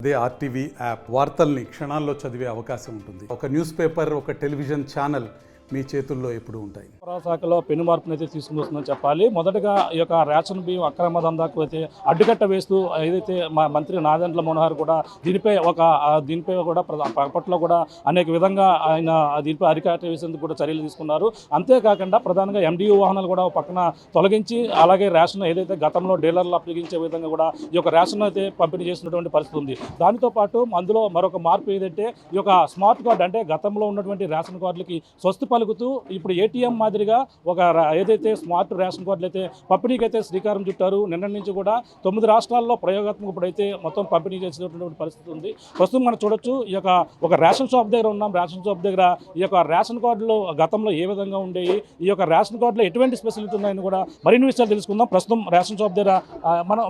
అదే RTV app వార్తల్ని క్షణాల్లో చదివే అవకాశం ఉంటుంది. ఒక న్యూస్ పేపర్, ఒక టెలివిజన్ ఛానల్ మీ చేతుల్లో ఎప్పుడూ ఉంటాయి. శాఖలో పెను మార్పును అయితే తీసుకుని చెప్పాలి. మొదటగా ఈ యొక్క రేషన్ బియ్యం అక్రమ దందాకు అయితే అడ్డుకట్ట వేస్తూ ఏదైతే మా మంత్రి నాదెండ్ల మనోహర్ కూడా దీనిపై కూడా అప్పట్లో కూడా అనేక విధంగా ఆయన దీనిపై అరికట్ట వేసేందుకు కూడా చర్యలు తీసుకున్నారు. అంతేకాకుండా ప్రధానంగా ఎండియూ వాహనాలు కూడా పక్కన తొలగించి అలాగే రేషన్ ఏదైతే గతంలో డీలర్లు అప్పగించే విధంగా కూడా ఈ యొక్క రేషన్ అయితే పంపిణీ చేసినటువంటి పరిస్థితి ఉంది. దానితో పాటు అందులో మరొక మార్పు ఏదంటే ఈ యొక్క స్మార్ట్ కార్డు, అంటే గతంలో ఉన్నటువంటి రేషన్ కార్డులకి స్వస్తి పలుకుతూ ఇప్పుడు ఏటీఎం మాదిరిగా ఒక ఏదైతే స్మార్ట్ రేషన్ కార్డులు అయితే పంపిణీకి అయితే శ్రీకారం చుట్టారు. నిన్న నుంచి కూడా 9 రాష్ట్రాల్లో ప్రయోగాత్మక ఇప్పుడైతే మొత్తం పంపిణీ చేసినటువంటి పరిస్థితి ఉంది. ప్రస్తుతం మనం చూడొచ్చు, ఈ యొక్క ఒక రేషన్ షాప్ దగ్గర ఉన్నాం. రేషన్ షాప్ దగ్గర ఈ యొక్క రేషన్ కార్డులు గతంలో ఏ విధంగా ఉండేవి, ఈ యొక్క రేషన్ కార్డులో ఎటువంటి స్పెషాలిటీ ఉన్నాయని కూడా మరిన్ని విషయాలు తెలుసుకుందాం. ప్రస్తుతం రేషన్ షాప్ దగ్గర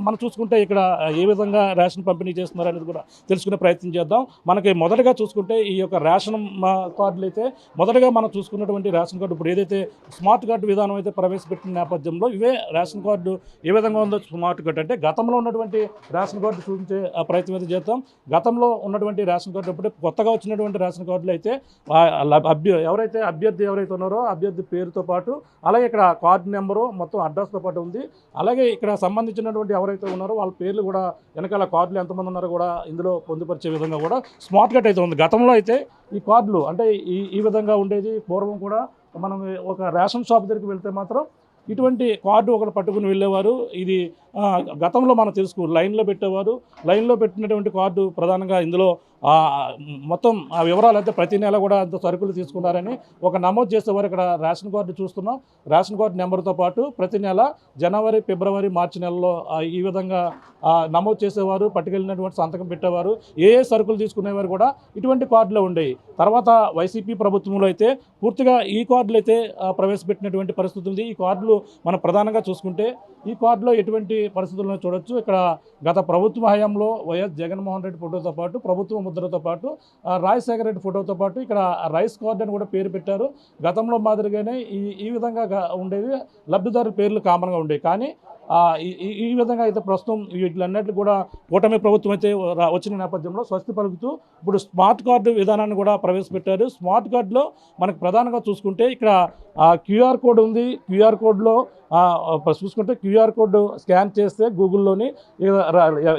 మనం చూసుకుంటే ఇక్కడ ఏ విధంగా రేషన్ పంపిణీ చేస్తున్నారు అనేది కూడా తెలుసుకునే ప్రయత్నం చేద్దాం. మనకి మొదటగా చూసుకుంటే ఈ యొక్క రేషన్ కార్డులు అయితే మొదటగా మనం చూసుకున్నటువంటి రేషన్ కార్డు ఇప్పుడు ఏదైతే స్మార్ట్ కార్డు విధానం అయితే ప్రవేశపెట్టిన నేపథ్యంలో ఇవే రేషన్ కార్డు ఏ విధంగా ఉందో స్మార్ట్ కార్డు అంటే గతంలో ఉన్నటువంటి రేషన్ కార్డు చూపించే ప్రయత్నం అయితే చేద్దాం. గతంలో ఉన్నటువంటి రేషన్ కార్డు అప్పుడే కొత్తగా వచ్చినటువంటి రేషన్ కార్డులు అయితే అభ్యర్థి ఎవరైతే ఉన్నారో అభ్యర్థి పేరుతో పాటు అలాగే ఇక్కడ కార్డు నెంబరు మొత్తం అడ్రస్తో పాటు ఉంది. అలాగే ఇక్కడ సంబంధించినటువంటి ఎవరైతే ఉన్నారో వాళ్ళ పేర్లు కూడా వెనకాల కార్డులు ఎంతమంది ఉన్నారో కూడా ఇందులో పొందుపరిచే విధంగా కూడా స్మార్ట్ కార్డు అయితే ఉంది. గతంలో అయితే ఈ కార్డులు అంటే ఈ విధంగా ఉండేది. పూర్వం కూడా మనం ఒక రేషన్ షాప్ దగ్గరికి వెళ్తే మాత్రం ఇటువంటి కార్డు ఒకటి పట్టుకుని వెళ్ళేవారు. ఇది గతంలో మనం తెలుసుకో లైన్లో పెట్టేవారు. లైన్లో పెట్టినటువంటి కార్డు ప్రధానంగా ఇందులో మొత్తం ఆ వివరాలు అయితే ప్రతి నెల కూడా అంత సరుకులు తీసుకున్నారని ఒక నమోదు చేసేవారు. ఇక్కడ రేషన్ కార్డు చూస్తున్నాం. రేషన్ కార్డు నెంబర్తో పాటు ప్రతి నెల జనవరి, ఫిబ్రవరి, మార్చి నెలలో ఈ విధంగా నమోదు చేసేవారు. పట్టుకెళ్ళినటువంటి సంతకం పెట్టేవారు. ఏ సరుకులు తీసుకునేవారు కూడా ఇటువంటి కార్డులు ఉండేవి. తర్వాత వైసీపీ ప్రభుత్వంలో అయితే పూర్తిగా ఈ కార్డులు అయితే ప్రవేశపెట్టినటువంటి పరిస్థితి ఉంది. ఈ కార్డులు మనం ప్రధానంగా చూసుకుంటే ఈ కార్డులో ఎటువంటి పరిస్థితులను చూడొచ్చు. ఇక్కడ గత ప్రభుత్వ హయాంలో వైఎస్ జగన్మోహన్ రెడ్డి ఫోటోతో పాటు ప్రభుత్వ ముద్రతో పాటు రాజశేఖర రెడ్డి ఫోటోతో పాటు ఇక్కడ రైస్ కార్డు అని కూడా పేరు పెట్టారు. గతంలో మాదిరిగానే ఈ విధంగా ఉండేది. లబ్ధిదారుల పేర్లు కామన్గా ఉండేవి. కానీ ఈ విధంగా అయితే ప్రస్తుతం వీటిలన్నిటి కూడా కూటమి ప్రభుత్వం అయితే వచ్చిన నేపథ్యంలో స్వస్తి పలుకుతూ ఇప్పుడు స్మార్ట్ కార్డు విధానాన్ని కూడా ప్రవేశపెట్టారు. స్మార్ట్ కార్డులో మనకు ప్రధానంగా చూసుకుంటే ఇక్కడ క్యూఆర్ కోడ్ ఉంది. క్యూఆర్ కోడ్లో చూసుకుంటే క్యూఆర్ కోడ్ స్కాన్ చేస్తే గూగుల్లోని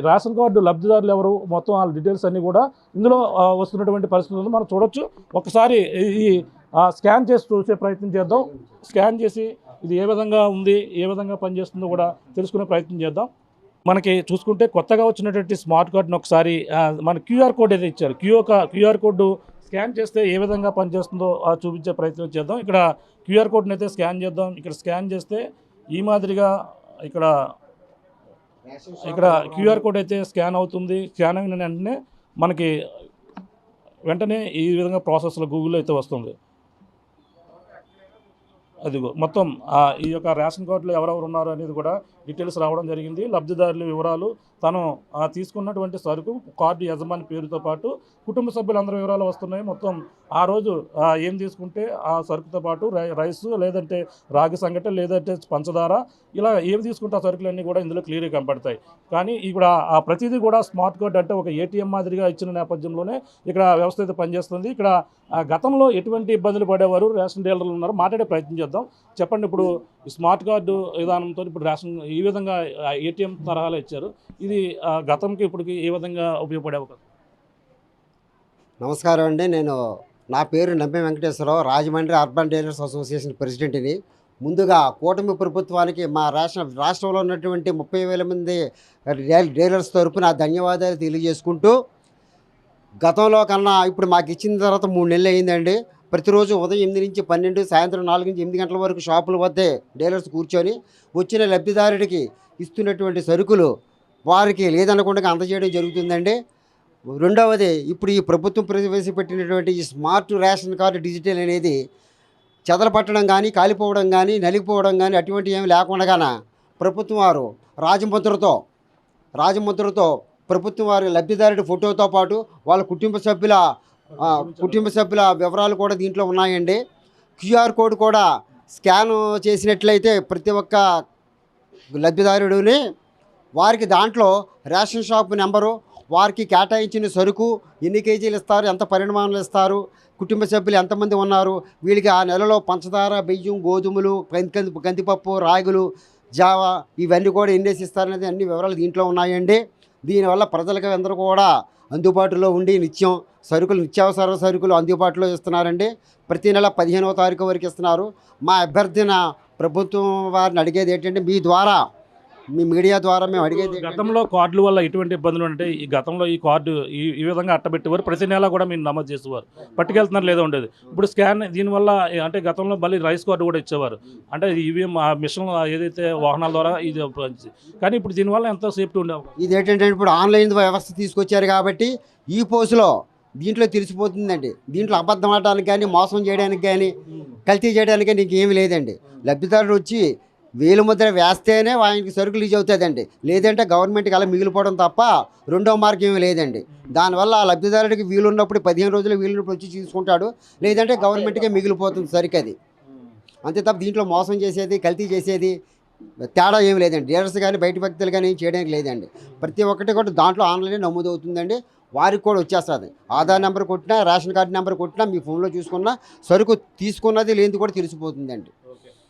రేషన్ కార్డు లబ్ధిదారులు ఎవరు మొత్తం వాళ్ళ డీటెయిల్స్ అన్నీ కూడా ఇందులో వస్తున్నటువంటి పరిస్థితి ఉంది. మనం చూడొచ్చు. ఒకసారి ఈ స్కాన్ చేసి చూసే ప్రయత్నం చేద్దాం. స్కాన్ చేసి ఇది ఏ విధంగా ఉంది, ఏ విధంగా పనిచేస్తుందో కూడా తెలుసుకునే ప్రయత్నం చేద్దాం. మనకి చూసుకుంటే కొత్తగా వచ్చినటువంటి స్మార్ట్ కార్డును ఒకసారి మన క్యూఆర్ కోడ్ అయితే ఇచ్చారు. క్యూఆర్ కోడ్ స్కాన్ చేస్తే ఏ విధంగా పనిచేస్తుందో చూపించే ప్రయత్నం చేద్దాం. ఇక్కడ క్యూఆర్ కోడ్ని అయితే స్కాన్ చేద్దాం. ఇక్కడ స్కాన్ చేస్తే ఈ మాదిరిగా ఇక్కడ క్యూఆర్ కోడ్ అయితే స్కాన్ అవుతుంది. స్కాన్ అయిన వెంటనే మనకి వెంటనే ఈ విధంగా ప్రాసెస్లో గూగుల్లో అయితే వస్తుంది. అదిగో మొత్తం ఈ యొక్క రేషన్ కార్డులో ఎవరెవరు ఉన్నారు అనేది కూడా డీటెయిల్స్ రావడం జరిగింది. లబ్ధిదారుల వివరాలు, తను తీసుకున్నటువంటి సరుకు, కార్డు యజమాని పేరుతో పాటు కుటుంబ సభ్యులందరి వివరాలు వస్తున్నాయి. మొత్తం ఆ రోజు ఏం తీసుకుంటే ఆ సరుకుతో పాటు రైస్, లేదంటే రాగి సంగటి, లేదంటే పంచదార, ఇలా ఏం తీసుకుంటే ఆ సరుకులన్నీ కూడా ఇందులో క్లియర్గా కనపడతాయి. కానీ ఇక్కడ ప్రతిదీ కూడా స్మార్ట్ కార్డు అంటే ఒక ఏటీఎం మాదిరిగా ఇచ్చిన నేపథ్యంలోనే ఇక్కడ వ్యవస్థ అయితే పనిచేస్తుంది. ఇక్కడ గతంలో ఎటువంటి ఇబ్బందులు పడేవారు రేషన్ డీలర్లు ఉన్నారు, మాట్లాడే ప్రయత్నం చేద్దాం. చెప్పండి, ఇప్పుడు స్మార్ట్ కార్డు విధానంతో ఇప్పుడు రేషన్ ఈ విధంగా ఏటీఎం తరహాలో ఇచ్చారు. ఇది గతంకి ఇప్పటికి ఏ విధంగా ఉపయోగపడే అవకాశం? నమస్కారం అండి. నా పేరు Nampe Venkateswararao, Rajahmundry urban dealers association ప్రెసిడెంట్ని. ముందుగా కూటమి ప్రభుత్వానికి మా రాష్ట్రంలో ఉన్నటువంటి 30,000 మంది డీలర్స్ తరపున ధన్యవాదాలు తెలియజేసుకుంటూ, గతంలో కన్నా ఇప్పుడు మాకు ఇచ్చిన తర్వాత 3 నెలలు అయిందండి. ప్రతిరోజు ఉదయం 8 నుంచి 12, సాయంత్రం 4 నుంచి 8 గంటల వరకు షాపుల వద్దే డీలర్స్ కూర్చొని వచ్చిన లబ్ధిదారుడికి ఇస్తున్నటువంటి సరుకులు వారికి లేదనకుండా అందజేయడం జరుగుతుందండి. రెండవది, ఇప్పుడు ఈ ప్రభుత్వం ప్రవేశపెట్టినటువంటి ఈ స్మార్ట్ రేషన్ కార్డు డిజిటల్ అనేది చెదలపట్టడం కానీ, కాలిపోవడం కానీ, నలిగిపోవడం కానీ అటువంటి ఏమి లేకుండా ప్రభుత్వం వారు రాజముద్రతో ప్రభుత్వం వారి లబ్ధిదారుడి ఫోటోతో పాటు వాళ్ళ కుటుంబ సభ్యుల వివరాలు కూడా దీంట్లో ఉన్నాయండి. క్యూఆర్ కోడ్ కూడా స్కాన్ చేసినట్లయితే ప్రతి ఒక్క లబ్ధిదారుడిని వారికి దాంట్లో రేషన్ షాప్ నెంబరు, వారికి కేటాయించిన సరుకు ఎన్ని కేజీలు ఇస్తారు, ఎంత పరిమాణాలు ఇస్తారు, కుటుంబ సభ్యులు ఎంతమంది ఉన్నారు, వీళ్ళకి ఆ నెలలో పంచదార, బియ్యం, గోధుమలు, కందిపప్పు, రాగులు, జావా ఇవన్నీ కూడా ఎన్నేసి ఇస్తారనేది అన్ని వివరాలు దీంట్లో ఉన్నాయండి. దీనివల్ల ప్రజలకు అందరూ కూడా అందుబాటులో ఉండి నిత్యావసర సరుకులు అందుబాటులో ఇస్తున్నారండి. ప్రతి నెల 15వ తారీఖు వరకు ఇస్తున్నారు. మా అభ్యర్థన ప్రభుత్వం వారిని అడిగేది ఏంటంటే, మీ మీడియా ద్వారా మేము అడిగేది గతంలో కార్డుల వల్ల ఎటువంటి ఇబ్బందులు అంటే ఈ గతంలో ఈ కార్డు ఈ విధంగా అట్టబెట్టేవారు, ప్రతి నెల కూడా మీరు నమోదు చేసేవారు, పట్టుకెళ్తున్నారు లేదో ఉండేది. ఇప్పుడు స్కాన్ దీనివల్ల అంటే గతంలో మళ్ళీ రైస్ కార్డు కూడా ఇచ్చేవారు, అంటే ఈవీఎం మిషన్ ఏదైతే వాహనాల ద్వారా ఇది, కానీ ఇప్పుడు దీనివల్ల ఎంతో సేఫ్టీ ఉండేది. ఇది ఏంటంటే ఇప్పుడు ఆన్లైన్ వ్యవస్థ తీసుకొచ్చారు కాబట్టి ఈ పోస్టులో దీంట్లో తెలిసిపోతుందండి. దీంట్లో అబద్ధం ఆడడానికి కానీ, మోసం చేయడానికి కానీ, కల్తీ చేయడానికి కానీ ఇంకేమీ లేదండి. లబ్ధిదారుడు వచ్చి వేలు ముద్ర వేస్తేనే ఆయనకి సరుకు రిలీజ్ అవుతుందండి. లేదంటే గవర్నమెంట్కి అలా మిగిలిపోవడం తప్ప రెండో మార్గం ఏమీ లేదండి. దానివల్ల ఆ లబ్ధిదారుడికి వీలున్నప్పుడు 15 రోజులు వీలున్నప్పుడు వచ్చి తీసుకుంటాడు, లేదంటే గవర్నమెంట్కే మిగిలిపోతుంది సరికి. అది అంతే తప్ప దీంట్లో మోసం చేసేది, కల్తీ చేసేది తేడా ఏమి లేదండి. డీలర్స్ కానీ బయట వ్యక్తులు కానీ ఏం చేయడానికి లేదండి. ప్రతి ఒక్కటి కూడా దాంట్లో ఆన్లైన్ నమోదు అవుతుందండి. వారికి కూడా వచ్చేస్తుంది. ఆధార్ నెంబర్ కొట్టినా, రేషన్ కార్డు నెంబర్ కొట్టినా, మీ ఫోన్లో చూసుకున్నా సరుకు తీసుకున్నది లేనిది కూడా తెలిసిపోతుందండి.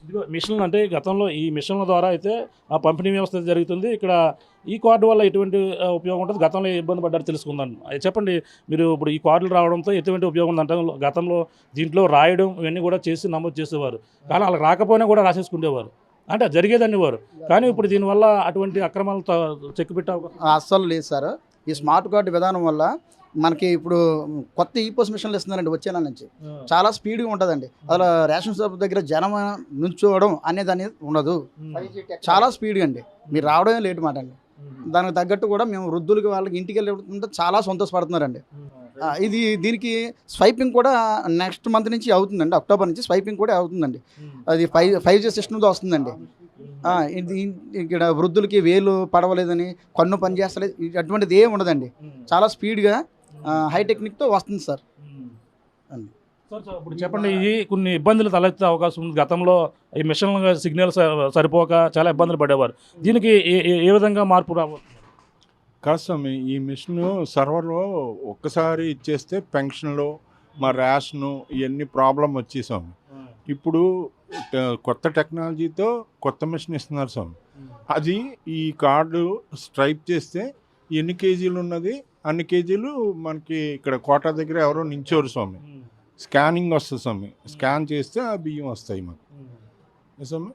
ఇదిగో మిషన్లు అంటే గతంలో ఈ మిషన్ల ద్వారా అయితే ఆ పంపిణీ వ్యవస్థ జరుగుతుంది. ఇక్కడ ఈ కార్డు వల్ల ఎటువంటి ఉపయోగం ఉంటుంది, గతంలో ఇబ్బంది పడ్డారు తెలుసుకుందాం. అది చెప్పండి. మీరు ఇప్పుడు ఈ కార్డులు రావడంతో ఎటువంటి ఉపయోగం ఉందంటే, గతంలో దీంట్లో రాయడం ఇవన్నీ కూడా చేసి నమోదు చేసేవారు, కానీ వాళ్ళకి రాకపోయినా కూడా రాసేసుకునేవారు, అంటే జరిగేదని వారు. కానీ ఇప్పుడు దీనివల్ల అటువంటి అక్రమాలు చెక్కు పెట్టే అస్సలు లేదు సార్. ఈ స్మార్ట్ కార్డు విధానం వల్ల మనకి ఇప్పుడు కొత్త ఈపోస్ మిషన్లు ఇస్తున్నారండి వచ్చే నెల నుంచి. చాలా స్పీడ్గా ఉంటుందండి. అసలు రేషన్ షాప్ దగ్గర జనం నుంచోవడం అనేది ఉండదు. చాలా స్పీడ్గా అండి. మీరు రావడమే లేట్ మాట అండి. దానికి తగ్గట్టు కూడా మేము వృద్ధులకి వాళ్ళకి ఇంటికి వెళ్ళి చాలా సంతోషపడుతున్నారండి. దీనికి స్వైపింగ్ కూడా నెక్స్ట్ మంత్ నుంచి అవుతుందండి. అక్టోబర్ నుంచి స్వైపింగ్ కూడా అవుతుందండి. అది 5G సిస్టమ్తో వస్తుందండి. ఇక్కడ వృద్ధులకి వేలు పడవలేదని, కన్ను పనిచేస్తలేదు, అటువంటిది ఏమి ఉండదండి. చాలా స్పీడ్గా హై టెక్నిక్తో వస్తుంది సార్. సార్ ఇప్పుడు చెప్పండి, ఇది కొన్ని ఇబ్బందులు తలెత్తే అవకాశం ఉంది. గతంలో ఈ మిషన్ సిగ్నల్ సరిపోక చాలా ఇబ్బందులు పడేవారు. దీనికి ఏ విధంగా మార్పు రాబోతుంది? కాదు స్వామి, ఈ మిషన్ సర్వర్లో ఒక్కసారి ఇచ్చేస్తే పెన్షన్లు, మా రేషను ఇవన్నీ ప్రాబ్లం వచ్చి స్వామి. ఇప్పుడు కొత్త టెక్నాలజీతో కొత్త మిషన్ ఇస్తున్నారు స్వామి. అది ఈ కార్డు స్ట్రైప్ చేస్తే ఎన్ని కేజీలు ఉన్నది అన్ని కేజీలు మనకి ఇక్కడ కోటా దగ్గర ఎవరో నించోరు స్వామి. స్కానింగ్ వస్తుంది స్వామి. స్కాన్ చేస్తే ఆ బియ్యం వస్తాయి మాకు స్వామి.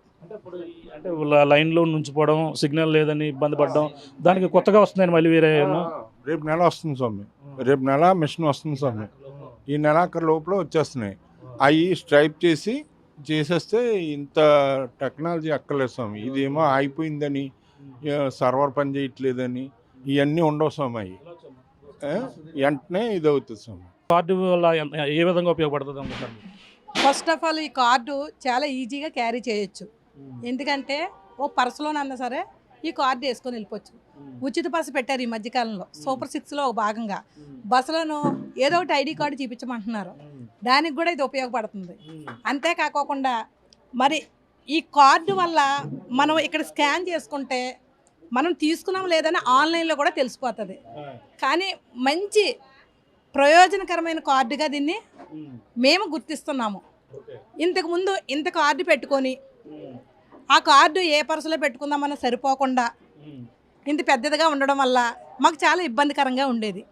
అంటే లైన్లో నుంచిపోవడం, సిగ్నల్ లేదని ఇబ్బంది పడడం, దానికి కొత్తగా వస్తుందని మళ్ళీ వేరే రేపు నెల వస్తుంది స్వామి. రేపు నెల మిషన్ వస్తుంది స్వామి. ఈ నెలాఖరు లోపల వచ్చేస్తున్నాయి. అవి స్ట్రైప్ చేసేస్తే ఇంత టెక్నాలజీ అక్కర్లేదు స్వామి. ఇదేమో ఆగిపోయిందని, సర్వర్ పని చేయట్లేదని ఇవన్నీ ఉండవు స్వామి. అవి వెంటనే ఇది అవుతుంది స్వామి. కార్డు వల్ల ఏ విధంగా ఉపయోగపడుతుంది అనుకుంటారు? ఫస్ట్ ఆఫ్ ఆల్ ఈ కార్డు చాలా ఈజీగా క్యారీ చేయొచ్చు. ఎందుకంటే ఓ పర్సులోనన్నా సరే ఈ కార్డు వేసుకొని వెళ్ళిపోవచ్చు. ఉచిత బస్సు పెట్టారు ఈ మధ్యకాలంలో, సూపర్ 6లో ఒక భాగంగా. బస్సులోనూ ఏదో ఒకటి ఐడి కార్డు చూపించమంటున్నారు, దానికి కూడా ఇది ఉపయోగపడుతుంది. అంతేకాకుండా మరి ఈ కార్డు వల్ల మనం ఇక్కడ స్కాన్ చేసుకుంటే మనం తీసుకున్నాం లేదని ఆన్లైన్లో కూడా తెలిసిపోతుంది. కానీ మంచి ప్రయోజనకరమైన కార్డుగా దీన్ని మేము గుర్తిస్తున్నాము. ఇంతకుముందు ఇంత కార్డు పెట్టుకొని ఆ కార్డు ఏ పర్సులో పెట్టుకుందామన్నా సరిపోకుండా ఇంత పెద్దదిగా ఉండడం వల్ల మాకు చాలా ఇబ్బందికరంగా ఉండేది.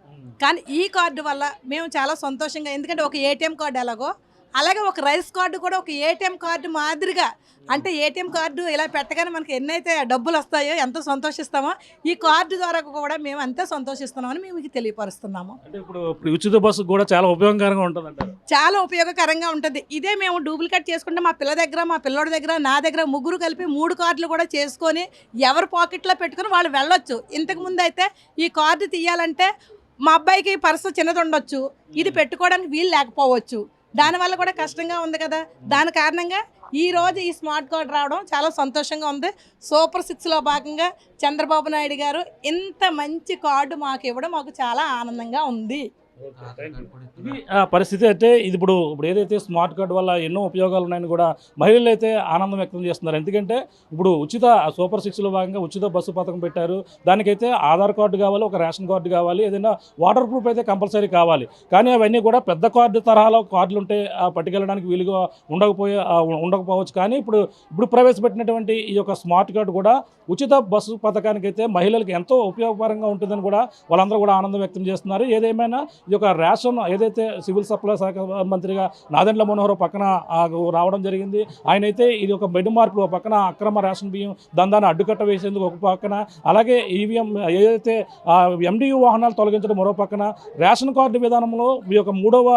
కానీ ఈ కార్డు వల్ల మేము చాలా సంతోషంగా, ఎందుకంటే ఒక ఏటీఎం కార్డు ఎలాగో అలాగే ఒక రైస్ కార్డు కూడా ఒక ఏటీఎం కార్డు మాదిరిగా, అంటే ఏటీఎం కార్డు ఇలా పెట్టగానే మనకి ఎన్నైతే డబ్బులు వస్తాయో ఎంతో సంతోషిస్తామో, ఈ కార్డు ద్వారా కూడా మేము అంతే సంతోషిస్తున్నామని మేము మీకు తెలియపరుస్తున్నాము. అంటే ఇప్పుడు ఉచిత బస్సు కూడా చాలా ఉపయోగకరంగా ఉంటుంది అంటారు. చాలా ఉపయోగకరంగా ఉంటుంది. ఇదే మేము డూప్లికేట్ చేసుకుంటే మా పిల్ల దగ్గర, మా పిల్లోడి దగ్గర, నా దగ్గర ముగ్గురు కలిపి 3 కార్డులు కూడా చేసుకొని ఎవరి పాకెట్లో పెట్టుకొని వాళ్ళు వెళ్ళొచ్చు. ఇంతకుముందు అయితే ఈ కార్డు తీయాలంటే మా అబ్బాయికి పర్సు చిన్నది ఉండొచ్చు, ఇది పెట్టుకోవడానికి వీలు లేకపోవచ్చు, దానివల్ల కూడా కష్టంగా ఉంది కదా. దాని కారణంగా ఈరోజు ఈ స్మార్ట్ కార్డు రావడం చాలా సంతోషంగా ఉంది. సూపర్ 6లో భాగంగా చంద్రబాబు నాయుడు గారు ఇంత మంచి కార్డు మాకు ఇవ్వడం మాకు చాలా ఆనందంగా ఉంది. ఇది పరిస్థితి అయితే ఇది ఇప్పుడు ఏదైతే స్మార్ట్ కార్డు వల్ల ఎన్నో ఉపయోగాలు ఉన్నాయని కూడా మహిళలు అయితే ఆనందం వ్యక్తం చేస్తున్నారు. ఎందుకంటే ఇప్పుడు ఉచిత సూపర్ 6లో భాగంగా ఉచిత బస్సు పథకం పెట్టారు. దానికైతే ఆధార్ కార్డు కావాలి, ఒక రేషన్ కార్డు కావాలి, ఏదైనా వాటర్ ప్రూఫ్ అయితే కంపల్సరీ కావాలి. కానీ అవన్నీ కూడా పెద్ద కార్డు తరహాలో కార్డులు ఉంటే పట్టుకెళ్ళడానికి వీలుగా ఉండకపోవచ్చు. కానీ ఇప్పుడు ప్రవేశపెట్టినటువంటి ఈ యొక్క స్మార్ట్ కార్డు కూడా ఉచిత బస్సు పథకానికి అయితే మహిళలకు ఎంతో ఉపయోగకరంగా ఉంటుందని కూడా వాళ్ళందరూ కూడా ఆనందం వ్యక్తం చేస్తున్నారు. ఏదేమైనా ఈ యొక్క రేషన్ ఏదైతే సివిల్ సప్లై శాఖ మంత్రిగా నాదెండ్ల మనోహర్ పక్కన రావడం జరిగింది. ఆయన అయితే ఇది ఒక బెడ్ మార్పులు, ఒక పక్కన అక్రమ రేషన్ బియ్యం దందాన్ని అడ్డుకట్ట వేసేందుకు ఒక పక్కన, అలాగే ఈవీఎం ఏదైతే ఎండియు వాహనాలు తొలగించడం మరో పక్కన, రేషన్ కార్డు విధానంలో ఈ యొక్క 3వ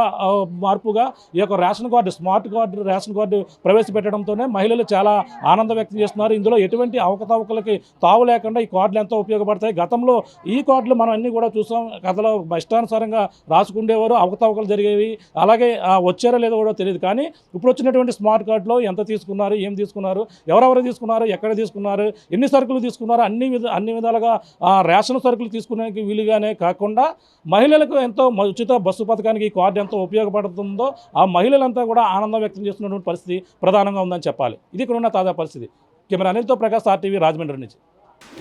మార్పుగా ఈ యొక్క ration card smart card ration card ప్రవేశపెట్టడంతోనే మహిళలు చాలా ఆనందం వ్యక్తం చేస్తున్నారు. ఇందులో ఎటువంటి అవకతవకలకి తావు లేకుండా ఈ కార్డులు ఎంతో ఉపయోగపడతాయి. గతంలో ఈ కార్డులు మనం అన్నీ కూడా చూసాం, కథలో ఇష్టానుసారంగా రాసుకుండేవారు, అవకతవకలు జరిగేవి, అలాగే వచ్చారో లేదో కూడా తెలియదు. కానీ ఇప్పుడు వచ్చినటువంటి స్మార్ట్ కార్డులో ఎంత తీసుకున్నారు, ఏం తీసుకున్నారు, ఎవరెవరు తీసుకున్నారు, ఎక్కడ తీసుకున్నారు, ఎన్ని సరుకులు తీసుకున్నారు, అన్ని విధాలుగా రేషన్ సరుకులు తీసుకునేకి వీలుగానే కాకుండా మహిళలకు ఎంతో ఉచిత బస్సు పథకానికి ఈ కార్డు ఎంతో ఉపయోగపడుతుందో ఆ మహిళలంతా కూడా ఆనందం వ్యక్తం చేస్తున్నటువంటి పరిస్థితి ప్రధానంగా ఉందని చెప్పాలి. ఇది ఇక్కడ ఉన్న తాజా పరిస్థితి. కెమెరా అనిల్తో ప్రకాష్, ఆర్టీవీ, రాజమండ్రి నుంచి.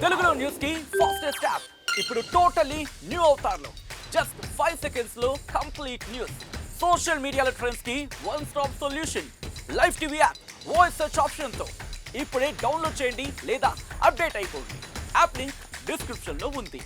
తెలుగులో న్యూస్ కి ఫాస్టెస్ట్ యాప్ ఇప్పుడు టోటల్లీ న్యూ అవతార్లో జస్ట్ 5 సెకండ్స్ లో కంప్లీట్ న్యూస్. సోషల్ మీడియాలో ట్రెండ్స్ కి one stop solution. Live TV app voice search option తో ఇప్పుడే డౌన్లోడ్ చేయండి లేదా అప్డేట్ అయిపోండి. యాప్ లింక్ డిస్క్రిప్షన్ లో ఉంది.